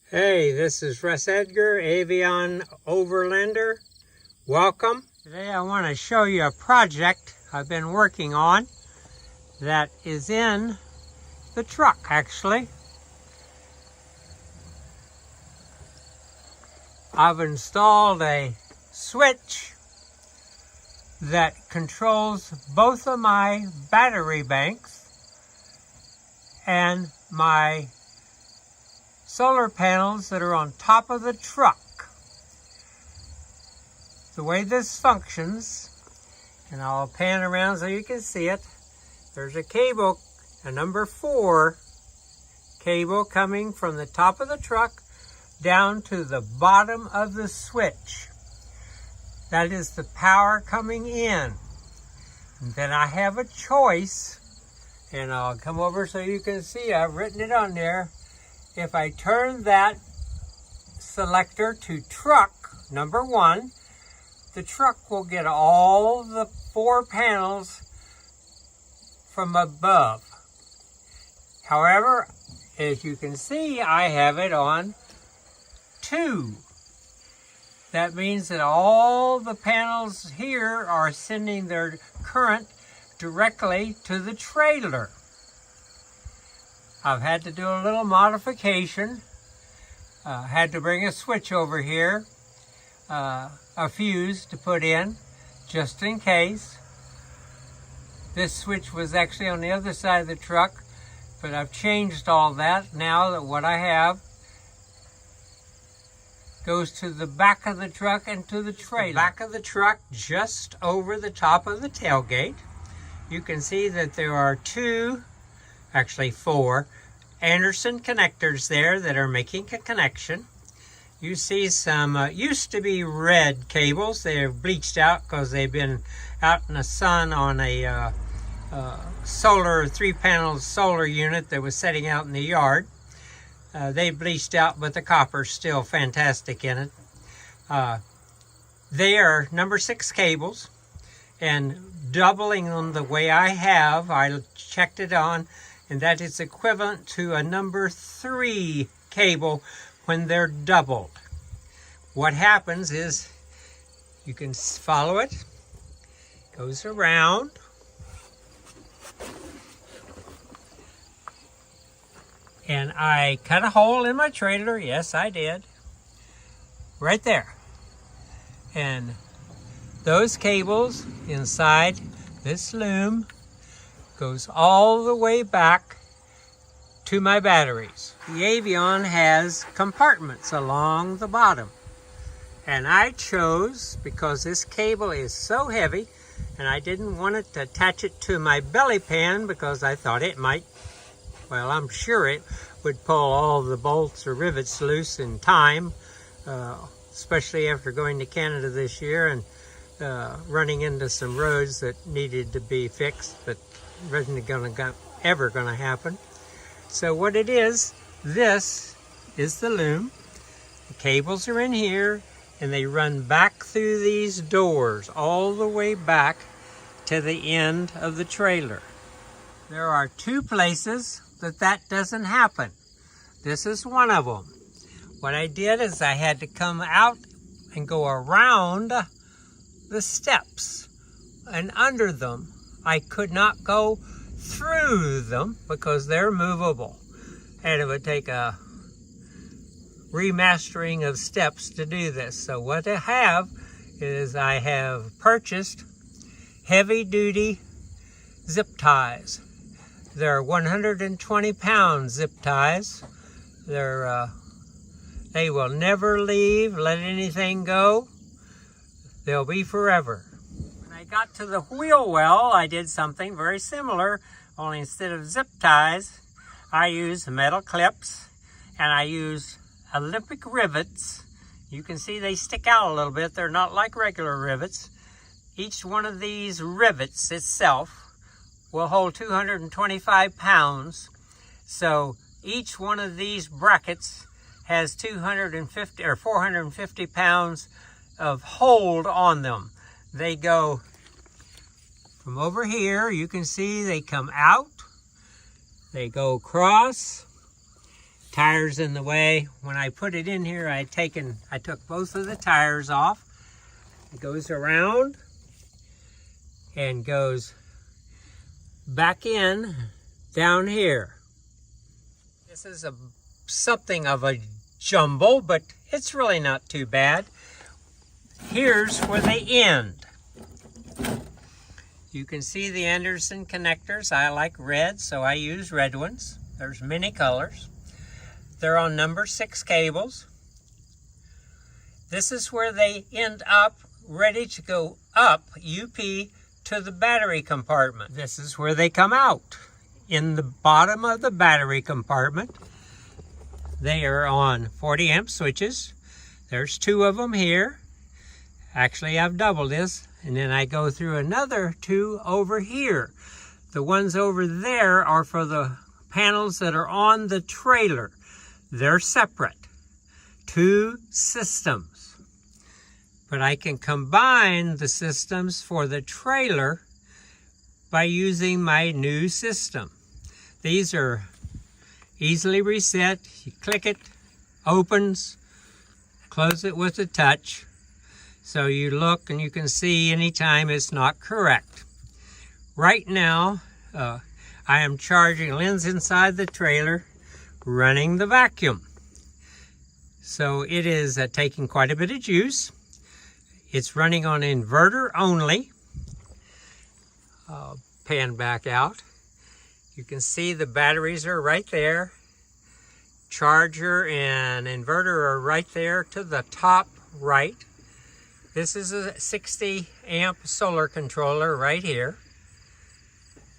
Hey, this is Russ Edgar, Avian Overlander. Welcome. Today I want to show you a project I've been working on that is in the truck, actually. I've installed a switch that controls both of my battery banks and my solar panels that are on top of the truck. The way this functions, and I'll pan around so you can see it, there's a cable, a number 4 cable coming from the top of the truck down to the bottom of the switch. That is the power coming in. And then I have a choice, and I'll come over so you can see, I've written it on there. If I turn that selector to truck, number 1, the truck will get all the 4 panels from above. However, as you can see, I have it on 2. That means that all the panels here are sending their current directly to the trailer. I've had to do a little modification. Had to bring a switch over here, a fuse to put in, just in case. This switch was actually on the other side of the truck, but I've changed all that. Now that what I have goes to the back of the truck and to the trailer. The back of the truck, just over the top of the tailgate. You can see that there are 2, actually 4, Anderson connectors there that are making a connection. You see some used to be red cables. They're bleached out because they've been out in the sun on a solar 3-panel solar unit that was setting out in the yard. They bleached out, but the copper's still fantastic in it. They are number 6 cables, and doubling them the way I have, I checked it on, and that is equivalent to a number 3 cable when they're doubled. What happens is, you can follow it, goes around, and I cut a hole in my trailer. Yes, I did. Right there. And those cables inside this loom goes all the way back to my batteries. The Avian has compartments along the bottom. And I chose, because this cable is so heavy, and I didn't want it to attach it to my belly pan because I thought it might, well, I'm sure it would pull all the bolts or rivets loose in time, especially after going to Canada this year and running into some roads that needed to be fixed, but wasn't ever going to happen. So what it is, this is the loom. The cables are in here, and they run back through these doors all the way back to the end of the trailer. There are 2 places that doesn't happen. This is one of them. What I did is I had to come out and go around the steps and under them. I could not go through them because they're movable, and it would take a remastering of steps to do this. So what I have is I have purchased heavy-duty zip ties. They're 120-pound zip ties. They will never leave, let anything go. They'll be forever. When I got to the wheel well, I did something very similar, only instead of zip ties, I used metal clips, and I used Olympic rivets. You can see they stick out a little bit. They're not like regular rivets. Each one of these rivets itself will hold 225 pounds. So each one of these brackets has 250 or 450 pounds of hold on them. They go from over here. You can see they come out, they go across, tires in the way. When I put it in here, I took both of the tires off. It goes around and goes back in down here. This is something of a jumble, but it's really not too bad. Here's where they end. You can see the Anderson connectors. I like red, so I use red ones. There's many colors. They're on number 6 cables. This is where they end up, ready to go up UP to the battery compartment. This is where they come out, in the bottom of the battery compartment. They are on 40 amp switches. There's 2 of them here. Actually, I've doubled this, and then I go through another 2 over here. The ones over there are for the panels that are on the trailer. They're separate. 2 systems. But I can combine the systems for the trailer by using my new system. These are easily reset. You click it, opens, close it with a touch. So you look and you can see anytime it's not correct. Right now, I am charging Lynn's inside the trailer, running the vacuum. So it is taking quite a bit of juice. It's running on inverter only. Pan back out. You can see the batteries are right there. Charger and inverter are right there to the top right. This is a 60 amp solar controller right here.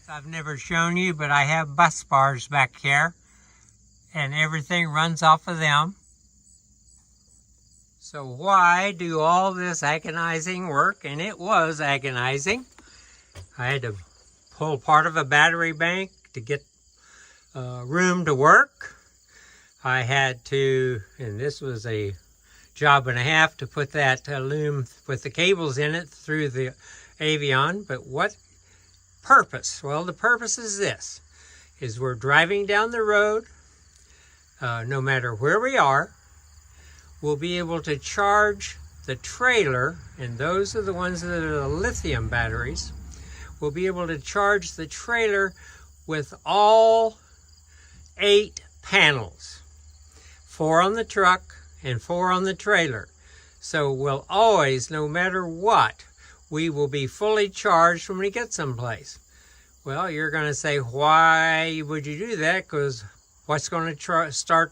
I've never shown you, but I have bus bars back here, and everything runs off of them. So why do all this agonizing work? And it was agonizing. I had to pull part of a battery bank to get room to work. I had to, and this was a job and a half, to put that loom with the cables in it through the Avion. But what purpose? Well, the purpose is this, is we're driving down the road, no matter where we are, we'll be able to charge the trailer, and those are the ones that are the lithium batteries. We'll be able to charge the trailer with all 8 panels, 4 on the truck and 4 on the trailer. So we'll always, no matter what, we will be fully charged when we get someplace. Well, you're going to say, why would you do that? Because what's going to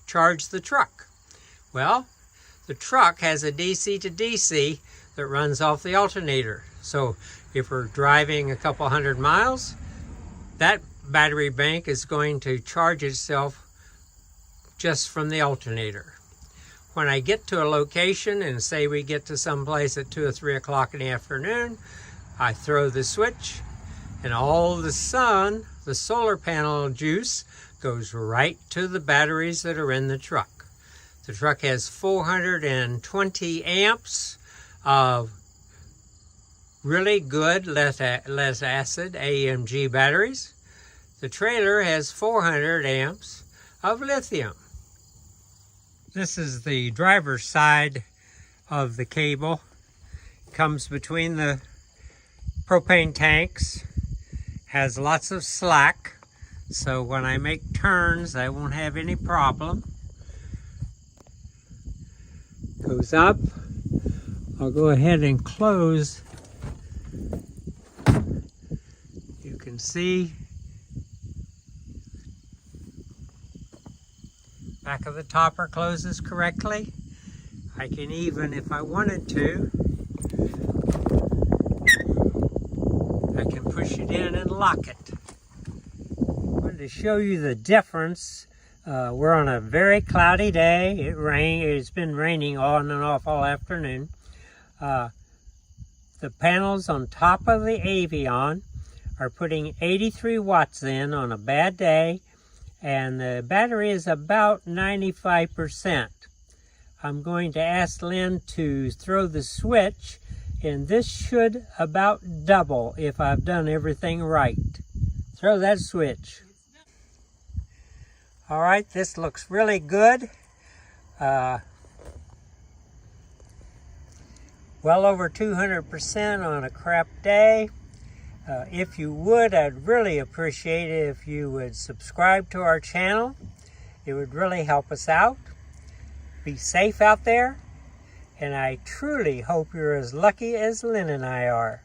charge the truck? Well, the truck has a DC to DC that runs off the alternator. So if we're driving a couple hundred miles, that battery bank is going to charge itself just from the alternator. When I get to a location, and say we get to some place at 2 or 3 o'clock in the afternoon, I throw the switch, and all the sun, the solar panel juice, goes right to the batteries that are in the truck. The truck has 420 amps of really good lead acid AMG batteries. The trailer has 400 amps of lithium. This is the driver's side of the cable. It comes between the propane tanks, has lots of slack, so when I make turns I won't have any problem. Goes up. I'll go ahead and close. You can see back of the topper closes correctly. I can even, if I wanted to, I can push it in and lock it. I wanted to show you the difference. We're on a very cloudy day. It's been raining on and off all afternoon. The panels on top of the Avion are putting 83 watts in on a bad day, and the battery is about 95%. I'm going to ask Lynn to throw the switch, and this should about double if I've done everything right. Throw that switch. All right, this looks really good. Well over 200% on a crap day. If you would, I'd really appreciate it if you would subscribe to our channel. It would really help us out. Be safe out there, and I truly hope you're as lucky as Lynn and I are.